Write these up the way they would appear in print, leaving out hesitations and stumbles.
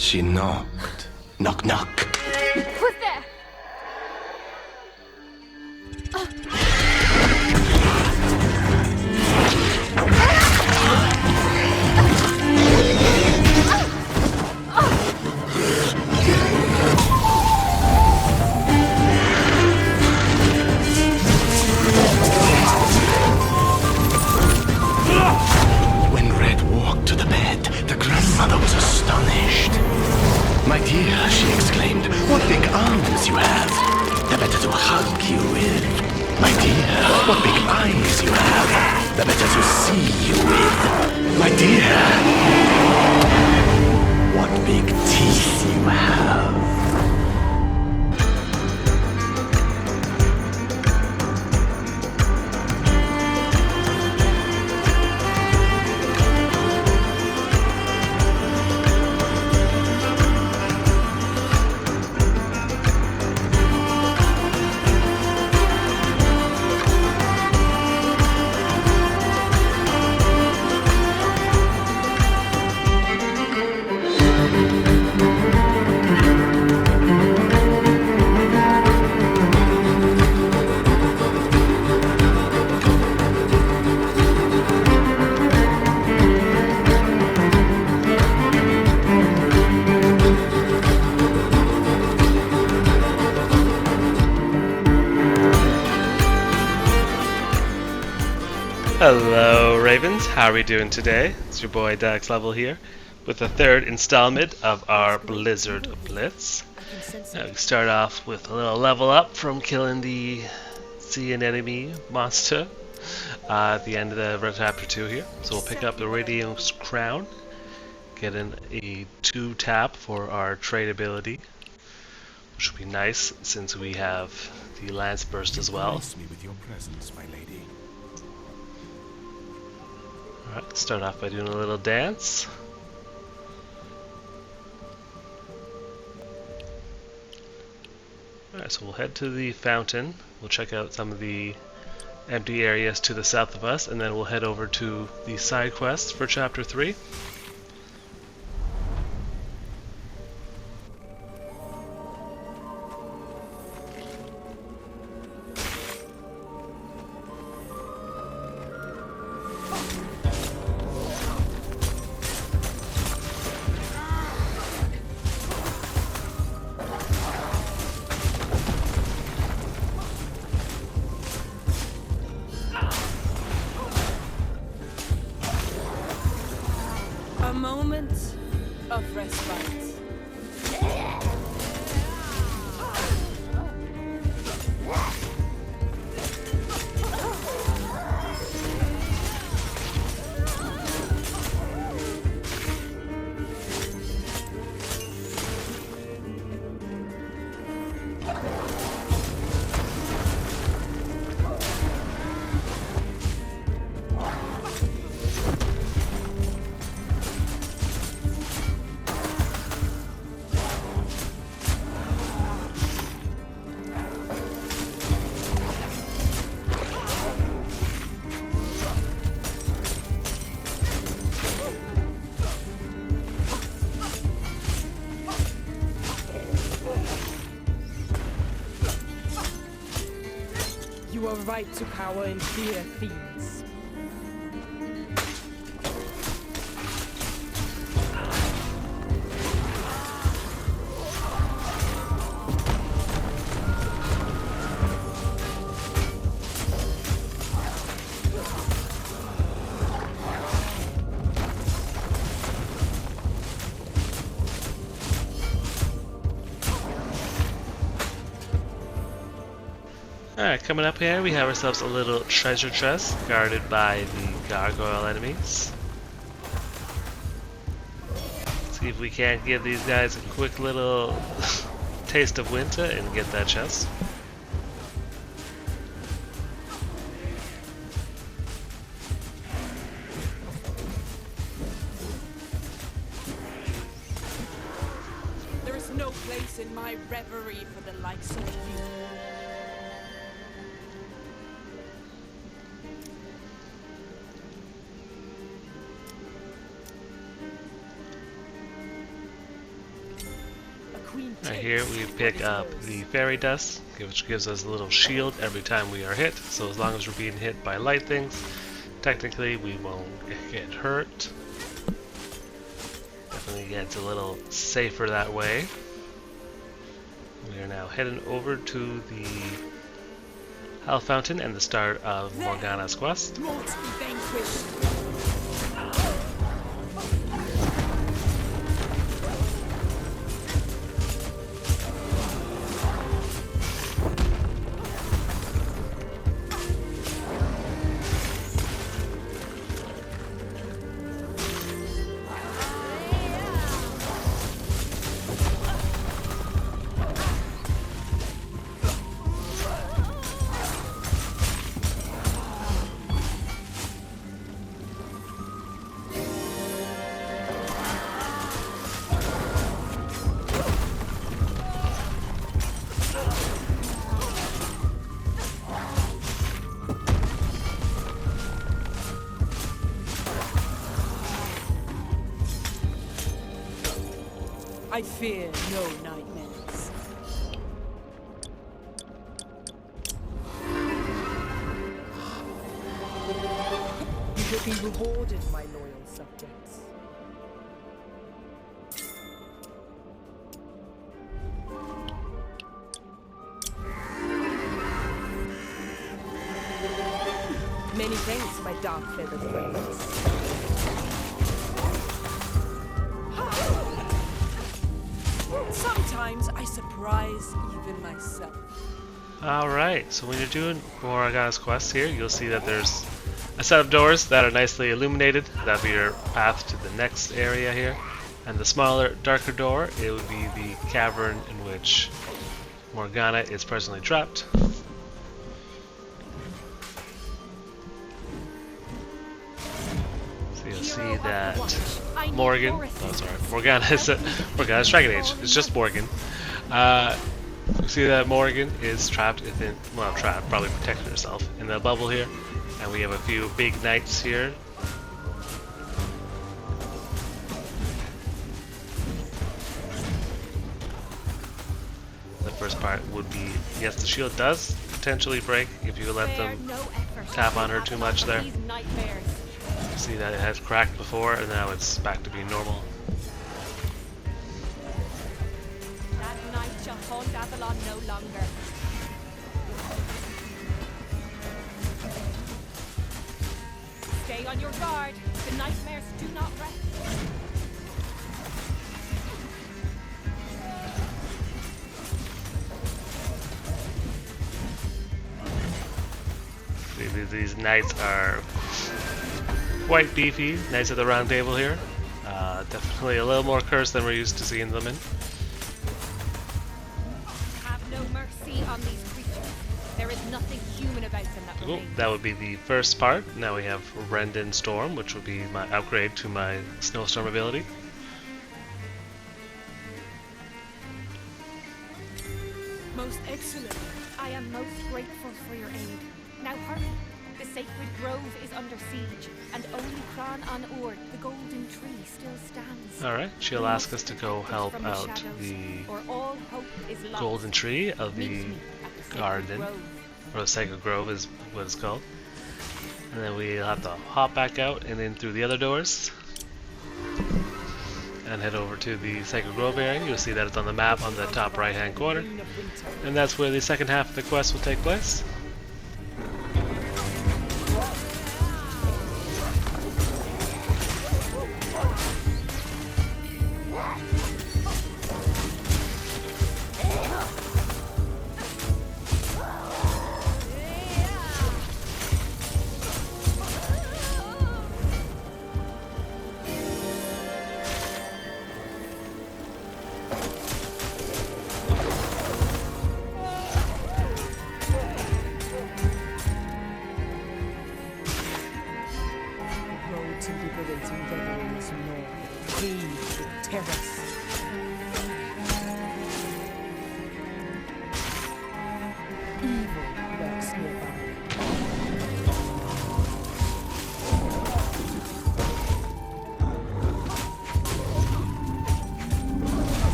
She knocked. Knock, knock. Who's there? When Red walked to the bed, the grandmother was astonished. My dear, she exclaimed, what big arms you have. They're better to hug you with. My dear, what big eyes you have. They're better to see you with. My dear, what big teeth you have. Hello Ravens, how are we doing today? It's your boy Dax Level here with the third installment of our Blizzard Blitz. We start off with a little level up from killing the sea anemone monster at the end of the chapter 2 here. So we'll pick up the Radiant's Crown, get in a 2-tap for our trade ability, which will be nice since we have the Lance Burst as well. Me with your presence, my lady. Alright, start off by doing a little dance. Alright, so we'll head to the fountain. We'll check out some of the empty areas to the south of us, and then we'll head over to the side quests for chapter 3. A moment of respite. You are right to cower in fear, fiends. Alright, coming up here we have ourselves a little treasure chest guarded by the gargoyle enemies. See if we can't give these guys a quick little taste of winter and get that chest. There is no place in my reverie for the likes of you. queen Right here we pick up the fairy dust, which gives us a little shield every time we are hit. So as long as we're being hit by light things, technically we won't get hurt. Definitely gets a little safer that way. We are now heading over to the Hell Fountain and the start of Morgana's quest. Not to be vanquished. I fear no nightmares. You will be rewarded, my loyal subjects. Many thanks, my dark-feathered friends. Sometimes I surprise even myself. Alright, so when you're doing Morgana's quest here, you'll see that there's a set of doors that are nicely illuminated. That'll be your path to the next area here. And the smaller, darker door, it would be the cavern in which Morgana is presently trapped. So you'll see that Morgana's Dragon Age. It's just Morgan. You see that Morgan is trapped within, well, trapped, probably protecting herself in the bubble here. And we have a few big knights here. The first part would be, yes, the shield does potentially break if you let them tap on her too much there. You see that it has cracked before, and now it's back to being normal. That night shall haunt Avalon no longer. Stay on your guard. The nightmares do not rest. These knights are quite beefy. Knights of the Round Table here. Definitely a little more cursed than we're used to seeing them in. Have no mercy on these creatures. There is nothing human about them that Cool. remains. That would be the first part. Now we have Rend and Storm, which will be my upgrade to my Snowstorm ability. Most excellent. I am most grateful for your aid. Now hurry. The sacred grove is under siege, and only Cran an Ur, the golden tree, still stands. Alright, she'll ask us to go help From the out shadows, the or all hope is lost. golden tree of Meet the me at the sacred garden, grove. or the Sacred Grove is what it's called. And then we'll have to hop back out and in through the other doors. And head over to the Sacred Grove area. You'll see that it's on the map on the top right hand corner. And that's where the second half of the quest will take place. Road to liberating reveries more. Clean with terrors.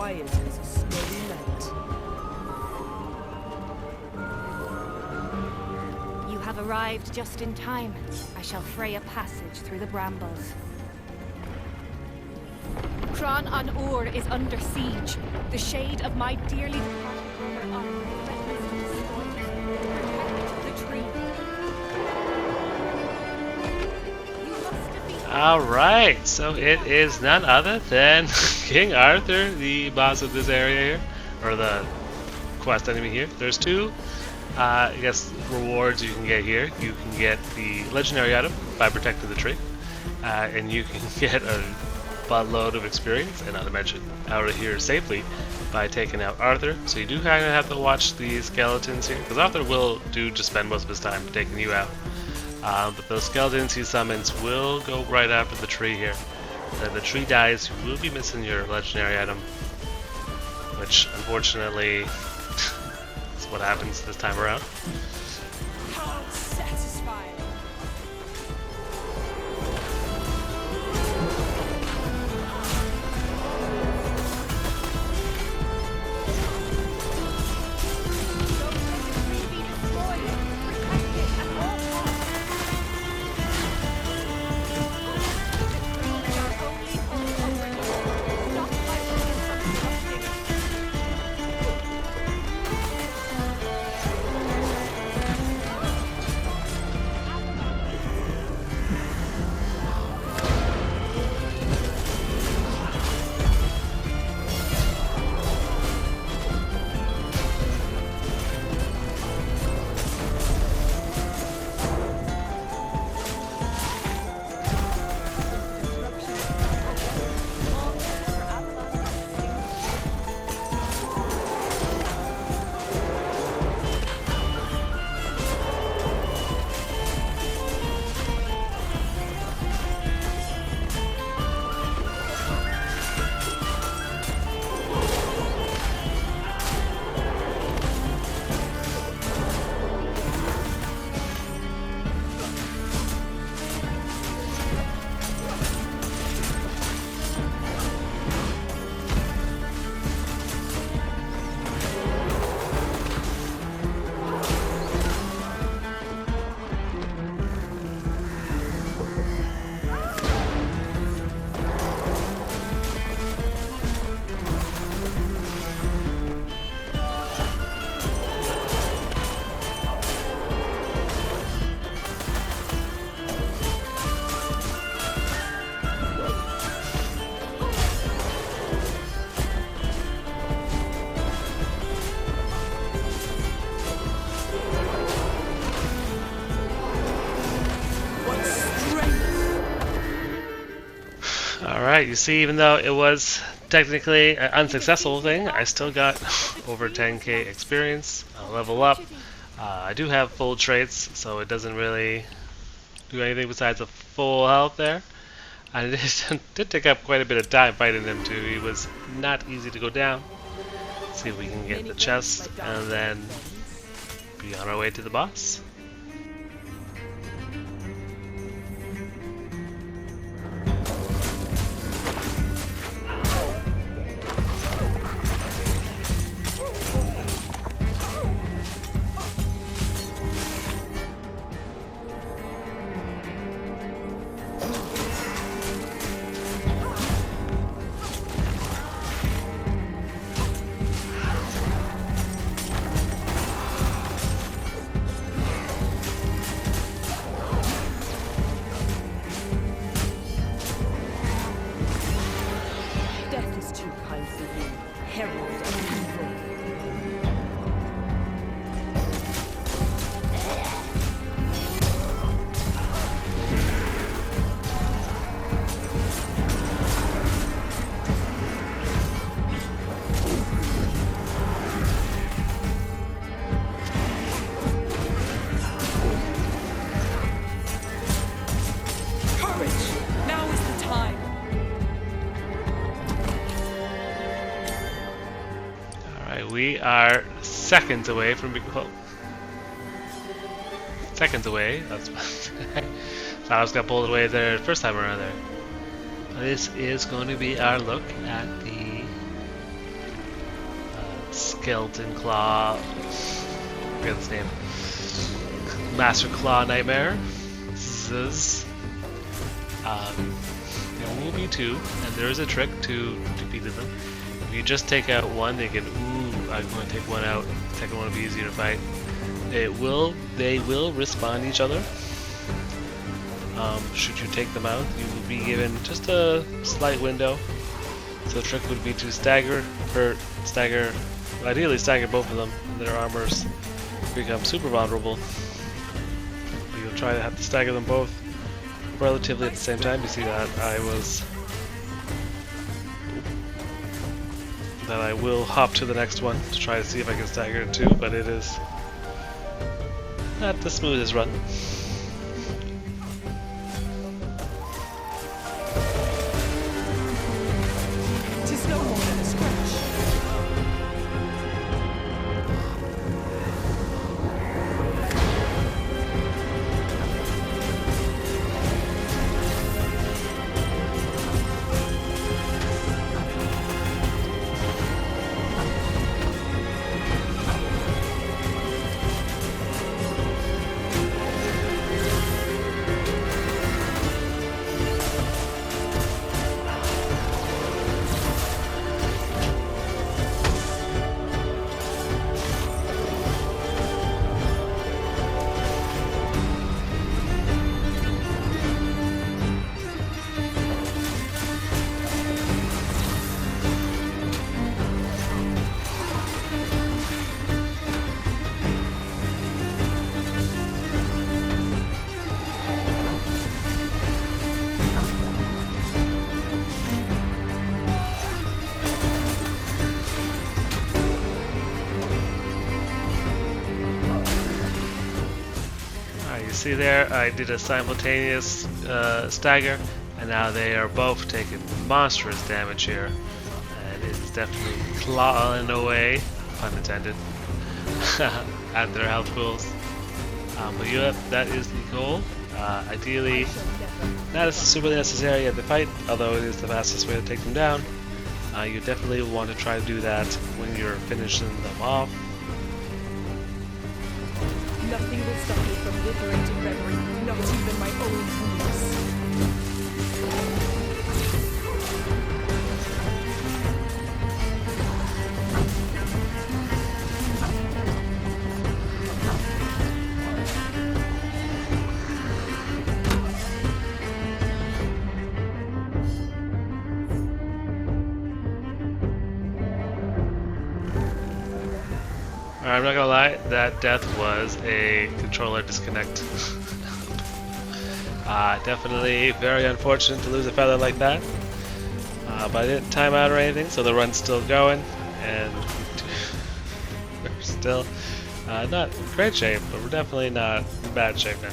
quiet as a snowy night. You have arrived just in time. I shall fray a passage through the brambles. Cran an Ur is under siege. The shade of my dearly departed brother Arthur threatens to destroy it. Protect the tree. You must defeat Alright, so it is none other than King Arthur, the boss of this area here, or the quest enemy here. There's two, I guess, rewards you can get here. You can get the legendary item by protecting the tree, and you can get a buttload of experience, and not to mention out of here safely by taking out Arthur. So you do kind of have to watch the skeletons here, because Arthur will just spend most of his time taking you out. But those skeletons he summons will go right after the tree here. If the tree dies, you will be missing your legendary item, which unfortunately is what happens this time around. How satisfying! Alright, you see, even though it was technically an unsuccessful thing, I still got over 10k experience. I'll level up. I do have full traits, so it doesn't really do anything besides a full health there. And it did take up quite a bit of time fighting him too. He was not easy to go down. Let's see if we can get the chest and then be on our way to the boss. We are seconds away from being seconds away. That's so I was got pulled away there the first time around there. This is going to be our look at the Skeleton Claw. I forget his name. Master Claw Nightmare. Zzz. There will be two, and there is a trick to defeating them. If you just take out one, they can. Ooh, I'm going to take one out. The second one will be easier to fight. They will respawn each other. Should you take them out, you will be given just a slight window. So the trick would be to stagger, ideally stagger both of them. Their armors become super vulnerable. You'll try to have to stagger them both relatively at the same time. You see that I will hop to the next one to try to see if I can stagger it too, but it is not the smoothest run. Tis no more than a scratch. See there, I did a simultaneous stagger, and now they are both taking monstrous damage here. And it's definitely clawing away, pun intended, at their health pools. But yeah, that is the goal. Ideally, not as super necessary at the fight, although it is the fastest way to take them down. You definitely want to try to do that when you're finishing them off. Nothing will stop me from liberating reverie, not even my own wounds. I'm not gonna lie, that death was a controller disconnect. Definitely very unfortunate to lose a feather like that. But I didn't time out or anything, so the run's still going, and we're still not in great shape, but we're definitely not in bad shape now.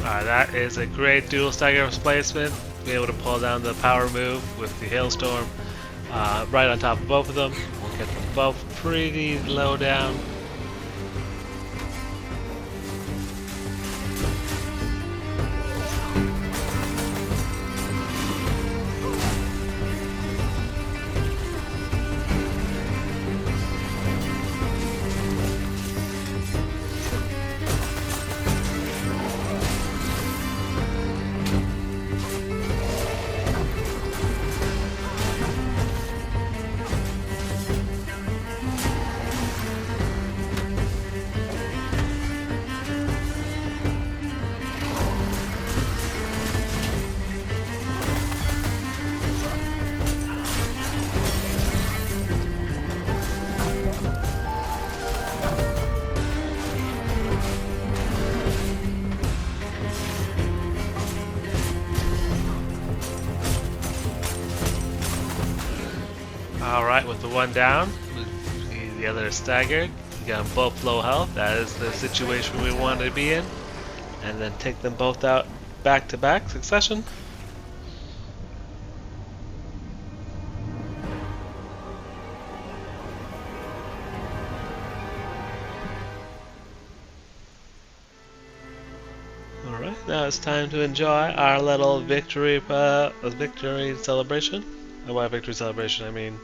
That is a great dual stagger placement. Be able to pull down the power move with the hailstorm right on top of both of them. We'll get them both pretty low down. Alright, with the one down, the other is staggered. You got them both low health. That is the situation we wanted to be in. And then take them both out back to back succession. Alright, now it's time to enjoy our little victory celebration. And by victory celebration, I mean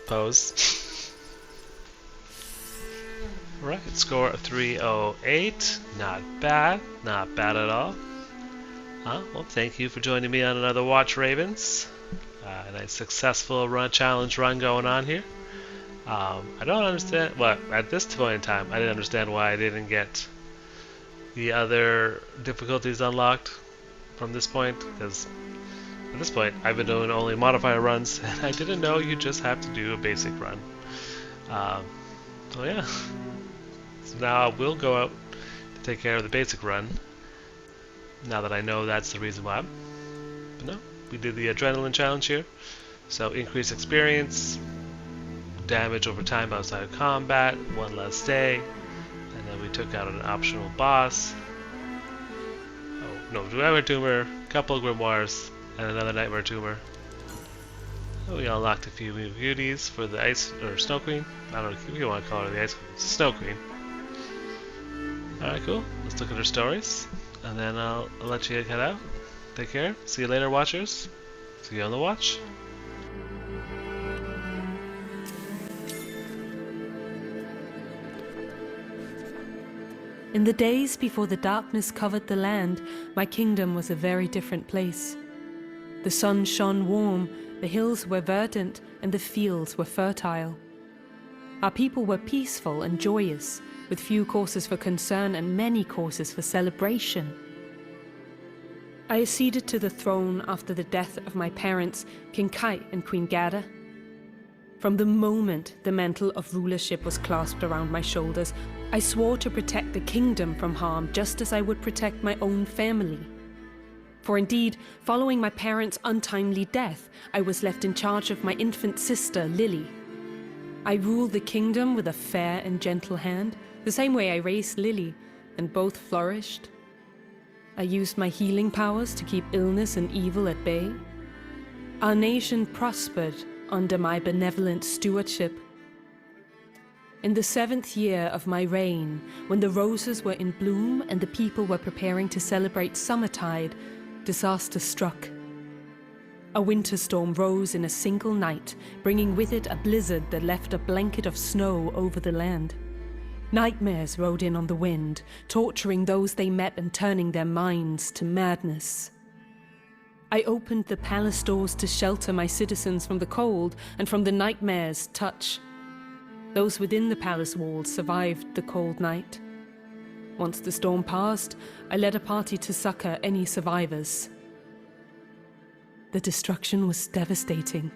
pose. Right, score of 308. Not bad. Not bad at all. Well, thank you for joining me on another Watch Ravens. A nice successful challenge run going on here. I don't understand. Well, at this point in time, I didn't understand why I didn't get the other difficulties unlocked from this point, because at this point I've been doing only modifier runs, and I didn't know you just have to do a basic run. So yeah. So now I will go out to take care of the basic run, now that I know that's the reason why. But no, we did the adrenaline challenge here. So increased experience, damage over time outside of combat, one less day, and then we took out an optional boss. Oh no, Nightmare Tumor, couple of Grimoires, and another Nightmare Tumor. We unlocked a few new beauties for the Ice or Snow Queen. I don't know if you want to call her the Ice Queen. It's Snow Queen. Alright, cool. Let's look at her stories, and then I'll let you head out. Take care. See you later, Watchers. See you on the watch. In the days before the darkness covered the land, my kingdom was a very different place. The sun shone warm, the hills were verdant, and the fields were fertile. Our people were peaceful and joyous, with few causes for concern and many causes for celebration. I acceded to the throne after the death of my parents, King Kai and Queen Gerda. From the moment the mantle of rulership was clasped around my shoulders, I swore to protect the kingdom from harm just as I would protect my own family. For indeed, following my parents' untimely death, I was left in charge of my infant sister, Lily. I ruled the kingdom with a fair and gentle hand, the same way I raised Lily, and both flourished. I used my healing powers to keep illness and evil at bay. Our nation prospered under my benevolent stewardship. In the 7th year of my reign, when the roses were in bloom and the people were preparing to celebrate summertide, disaster struck. A winter storm rose in a single night, bringing with it a blizzard that left a blanket of snow over the land. Nightmares rode in on the wind, torturing those they met and turning their minds to madness. I opened the palace doors to shelter my citizens from the cold and from the nightmare's touch. Those within the palace walls survived the cold night. Once the storm passed, I led a party to succor any survivors. The destruction was devastating.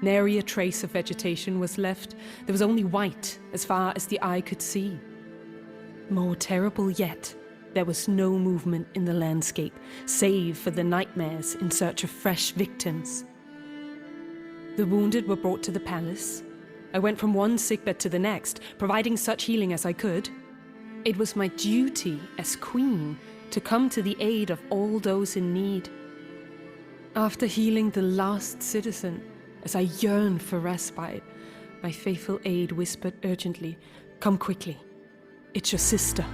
Nary a trace of vegetation was left. There was only white as far as the eye could see. More terrible yet, there was no movement in the landscape, save for the nightmares in search of fresh victims. The wounded were brought to the palace. I went from one sickbed to the next, providing such healing as I could. It was my duty as queen to come to the aid of all those in need. After healing the last citizen, as I yearned for respite, my faithful aide whispered urgently, "Come quickly. It's your sister."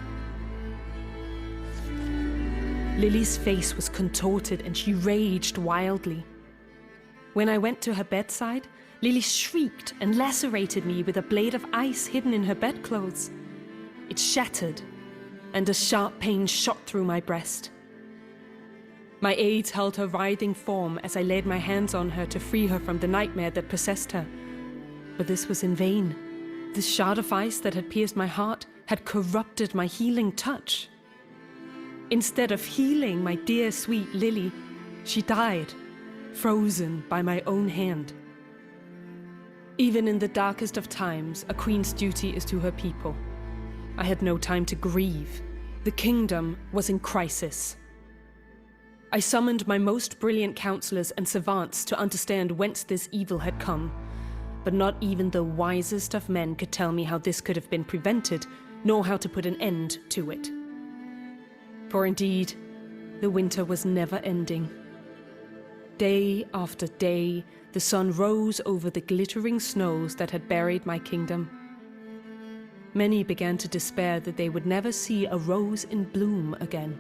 Lily's face was contorted and she raged wildly. When I went to her bedside, Lily shrieked and lacerated me with a blade of ice hidden in her bedclothes. It shattered, and a sharp pain shot through my breast. My aides held her writhing form as I laid my hands on her to free her from the nightmare that possessed her. But this was in vain. The shard of ice that had pierced my heart had corrupted my healing touch. Instead of healing my dear sweet Lily, she died, frozen by my own hand. Even in the darkest of times, a queen's duty is to her people. I had no time to grieve. The kingdom was in crisis. I summoned my most brilliant counselors and savants to understand whence this evil had come, but not even the wisest of men could tell me how this could have been prevented, nor how to put an end to it. For indeed, the winter was never ending. Day after day, the sun rose over the glittering snows that had buried my kingdom. Many began to despair that they would never see a rose in bloom again.